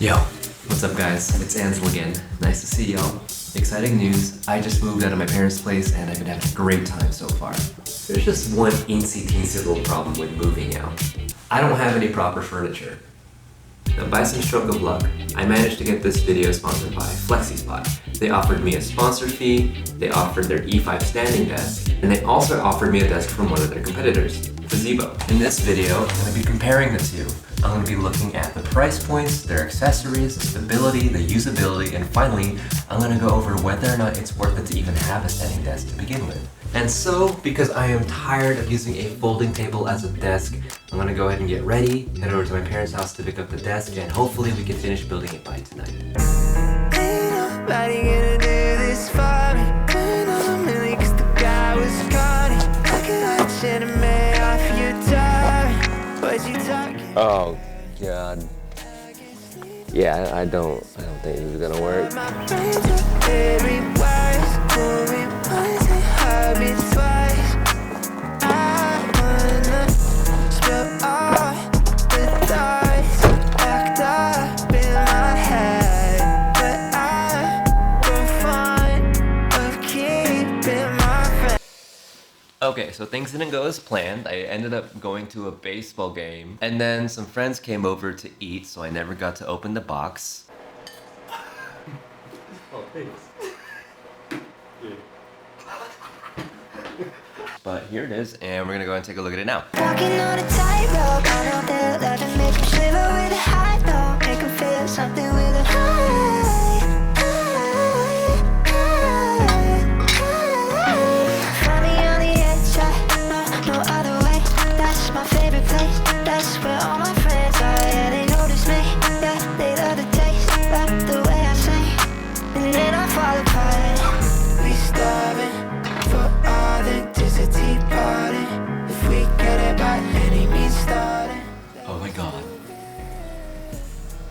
Yo, what's up guys? It's Ansel again. Nice to see y'all. Exciting news, I just moved out of my parents' place and I've been having a great time so far. There's just one teensy little problem with moving out. I don't have any proper furniture. Now by some stroke of luck, I managed to get this video sponsored by FlexiSpot. They offered me a sponsor fee, they offered their E5 standing desk, and they also offered me a desk from one of their competitors, Fezibo. In this video, I'm going to be comparing the two. I'm going to be looking at the price points, their accessories, the stability, the usability, and finally, I'm going to go over whether or not it's worth it to even have a standing desk to begin with. And so, because I am tired of using a folding table as a desk, I'm going to go ahead and get ready, head over to my parents' house to pick up the desk, and hopefully we can finish building it by tonight. Ain't nobody gonna do this for me. Turn on a million 'cause the guy was scrawny. I could watch anime off your time. What you talking? Oh God. Yeah, I don't think this is gonna work. My brains are very wise. Moving once and hurry twice. I wanna spill all the thoughts backed up in my head, but I'm fond of keeping my friends. Okay, so things didn't go as planned. I ended up going to a baseball game, and then some friends came over to eat, so I never got to open the box. Oh, thanks. But here it is, and we're gonna go ahead and take a look at it now. Walking on a tightrope, I know that love can make him shiver with a high note, make him feel something with a Find me on the edge, no other way. That's my favorite place. That's where all my friends are. Yeah, they notice me. Yeah, they love the taste, love the way I sing, and then I fall apart. We starving for authenticity, pardon. If we get it by any means starting. Oh my god.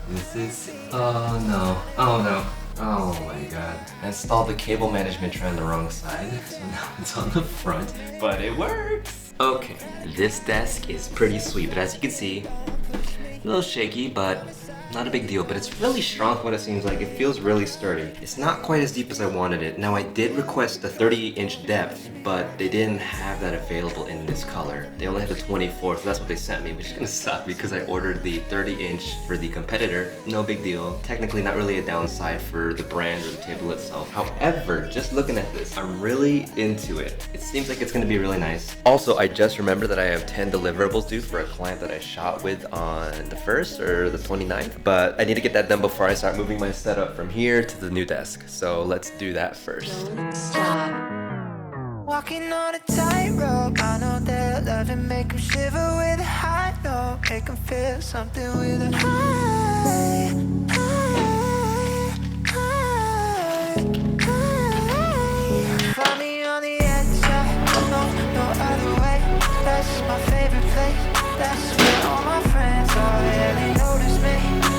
This is... oh no. Oh no. Oh my god. I installed the cable management tray on the wrong side, so now it's on the front, but it works! Okay, this desk is pretty sweet, but as you can see, a little shaky, but not a big deal, but it's really strong from what it seems like. It feels really sturdy. It's not quite as deep as I wanted it. Now I did request the 30-inch depth, but they didn't have that available in this color. They only had the 24, so that's what they sent me, which is gonna suck because I ordered the 30-inch for the competitor. No big deal. Technically not really a downside for the brand or the table itself. However, just looking at this, I'm really into it. It seems like it's gonna be really nice. Also, I just remembered that I have 10 deliverables due for a client that I shot with on the 1st or the 29th. But I need to get that done before I start moving my setup from here to the new desk. So let's do that first. Walking on a tightrope, I know that love and make him shiver with a high note, make him feel something with a high. Find me on the edge, no other way. That's my favorite place. That's where all my friends are. Yeah, they notice me.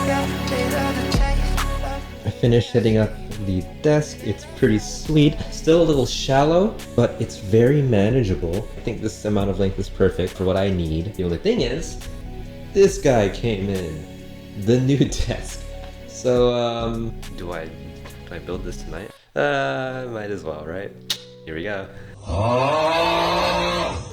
Yeah, they love the taste. I finished setting up the desk. It's pretty sweet. Still a little shallow, but it's very manageable. I think this amount of length is perfect for what I need. The only thing is, this guy came in. The new desk. So, Do I build this tonight? Might as well, right? Here we go.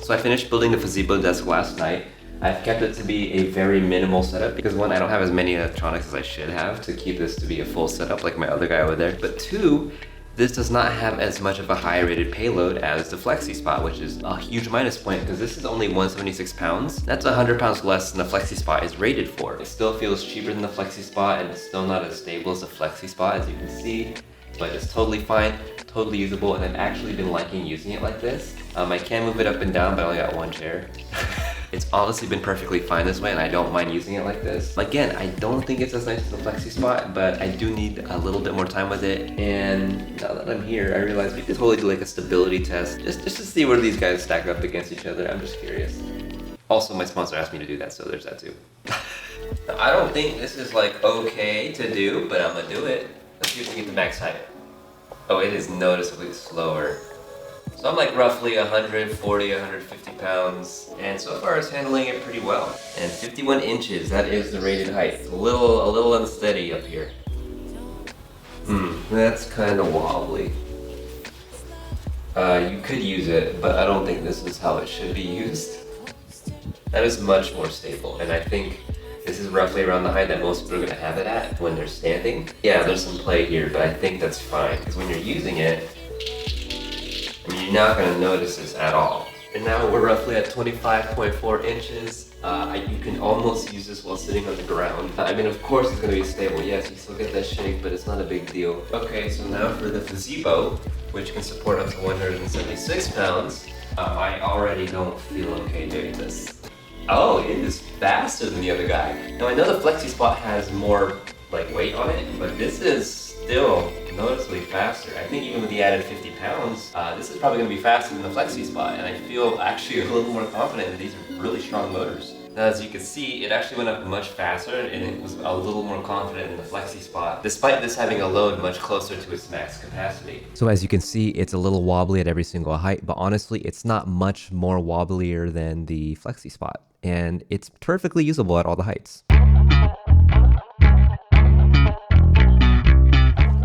So I finished building the Fezibo desk last night. I've kept it to be a very minimal setup because one, I don't have as many electronics as I should have to keep this to be a full setup like my other guy over there. But two, this does not have as much of a high rated payload as the FlexiSpot, which is a huge minus point because this is only 176 pounds. That's 100 pounds less than the FlexiSpot is rated for. It still feels cheaper than the FlexiSpot and it's still not as stable as the FlexiSpot, as you can see. But it's totally fine, totally usable, and I've actually been liking using it like this. I can move it up and down, but I only got one chair. It's honestly been perfectly fine this way, and I don't mind using it like this. Again, I don't think it's as nice as the FlexiSpot, but I do need a little bit more time with it. And now that I'm here, I realize we could totally do like a stability test, just to see where these guys stack up against each other. I'm just curious. Also, my sponsor asked me to do that, so there's that too. Now, I don't think this is like okay to do, but I'm gonna do it. Let's see if we get the max height. Oh, it is noticeably slower. So I'm like roughly 140, 150 pounds, and so far it's handling it pretty well. And 51 inches, that is the rated height. A little unsteady up here. That's kind of wobbly. You could use it, but I don't think this is how it should be used. That is much more stable, and I think this is roughly around the height that most people are gonna have it at when they're standing. Yeah, there's some play here, but I think that's fine, because when you're using it, I mean, you're not gonna notice this at all. And now we're roughly at 25.4 inches. You can almost use this while sitting on the ground. I mean, of course it's gonna be stable. Yes, you still get that shake, but it's not a big deal. Okay, so now for the Fezibo, which can support up to 176 pounds. I already don't feel okay doing this. Oh, it is faster than the other guy. Now I know the FlexiSpot has more like weight on it, but this is still noticeably faster. I think even with the added 50 pounds, this is probably gonna be faster than the FlexiSpot, and I feel actually a little more confident that these are really strong motors. Now, as you can see, it actually went up much faster, and it was a little more confident in the FlexiSpot, despite this having a load much closer to its max capacity. So as you can see, it's a little wobbly at every single height, but honestly, it's not much more wobblier than the FlexiSpot, and it's perfectly usable at all the heights.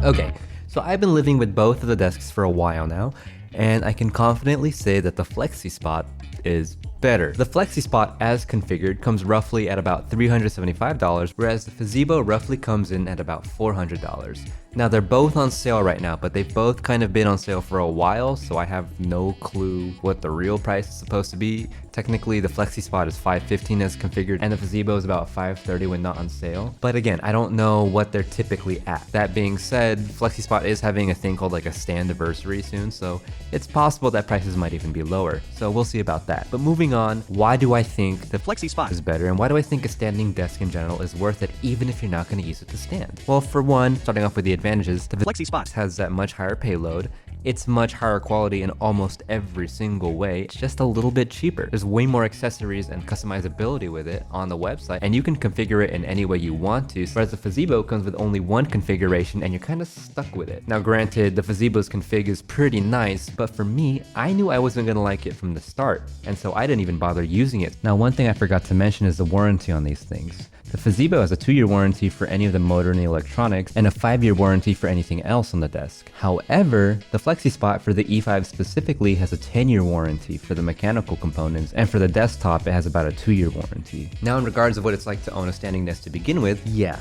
Okay, so I've been living with both of the desks for a while now, and I can confidently say that the FlexiSpot is better. The FlexiSpot as configured comes roughly at about $375, whereas the Fezibo roughly comes in at about $400. Now they're both on sale right now, but they've both kind of been on sale for a while, so I have no clue what the real price is supposed to be. Technically, the FlexiSpot is $515 as configured, and the Fezibo is about $530 when not on sale. But again, I don't know what they're typically at. That being said, FlexiSpot is having a thing called like a standiversary soon, so it's possible that prices might even be lower. So we'll see about that. But moving on, why do I think the FlexiSpot is better, and why do I think a standing desk in general is worth it even if you're not going to use it to stand? Well, for one, starting off with the advantages, the FlexiSpot has that much higher payload. It's much higher quality in almost every single way. It's just a little bit cheaper. There's way more accessories and customizability with it on the website, and you can configure it in any way you want to, whereas the Fezibo comes with only one configuration and you're kind of stuck with it. Now granted, the Fezibo's config is pretty nice, but for me, I knew I wasn't gonna like it from the start, and so I didn't even bother using it. Now one thing I forgot to mention is the warranty on these things. The Fezibo has a 2-year warranty for any of the motor and the electronics, and a 5-year warranty for anything else on the desk. However, the FlexiSpot for the E5 specifically has a 10-year warranty for the mechanical components, and for the desktop it has about a 2-year warranty. Now in regards of what it's like to own a standing desk to begin with, yeah,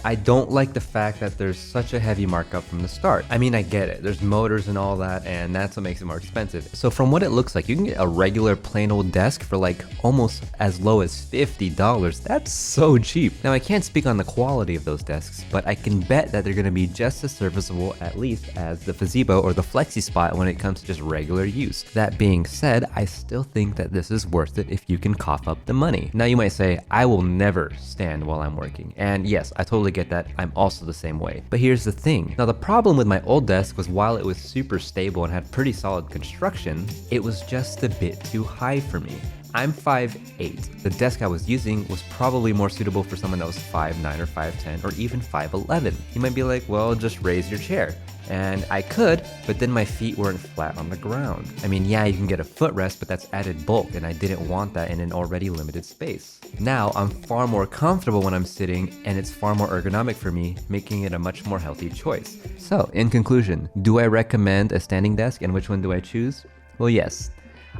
I don't like the fact that there's such a heavy markup from the start. I mean, I get it. There's motors and all that, and that's what makes it more expensive. So from what it looks like, you can get a regular plain old desk for like almost as low as $50. That's so cheap. Now, I can't speak on the quality of those desks, but I can bet that they're gonna be just as serviceable, at least, as the Fezibo or the FlexiSpot when it comes to just regular use. That being said, I still think that this is worth it if you can cough up the money. Now, you might say, I will never stand while I'm working. And yes, I totally get that. I'm also the same way. But here's the thing. Now the problem with my old desk was while it was super stable and had pretty solid construction, it was just a bit too high for me. I'm 5'8". The desk I was using was probably more suitable for someone that was 5'9" or 5'10" or even 5'11". You might be like, well, just raise your chair. And I could, but then my feet weren't flat on the ground. I mean, yeah, you can get a footrest, but that's added bulk, and I didn't want that in an already limited space. Now, I'm far more comfortable when I'm sitting, and it's far more ergonomic for me, making it a much more healthy choice. So, in conclusion, do I recommend a standing desk, and which one do I choose? Well, yes.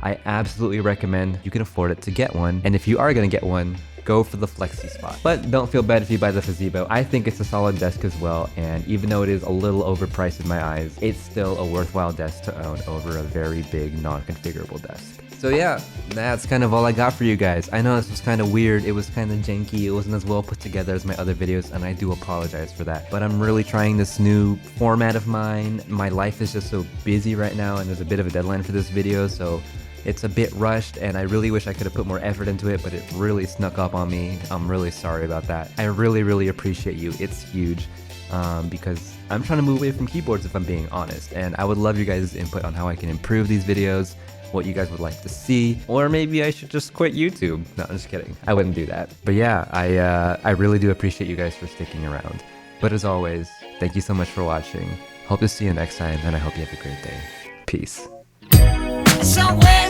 I absolutely recommend you can afford it to get one, and if you are gonna get one, go for the FlexiSpot. But don't feel bad if you buy the Fezibo. I think it's a solid desk as well, and even though it is a little overpriced in my eyes, it's still a worthwhile desk to own over a very big non-configurable desk. So yeah, that's kind of all I got for you guys. I know this was kind of weird, it was kind of janky, it wasn't as well put together as my other videos, and I do apologize for that. But I'm really trying this new format of mine. My life is just so busy right now, and there's a bit of a deadline for this video, so it's a bit rushed, and I really wish I could have put more effort into it, but it really snuck up on me. I'm really sorry about that. I really appreciate you. It's huge, because I'm trying to move away from keyboards if I'm being honest, and I would love you guys' input on how I can improve these videos, what you guys would like to see, or maybe I should just quit YouTube. No, I'm just kidding. I wouldn't do that. But yeah, I really do appreciate you guys for sticking around. But as always, thank you so much for watching. Hope to see you next time, and I hope you have a great day. Peace. somewhere.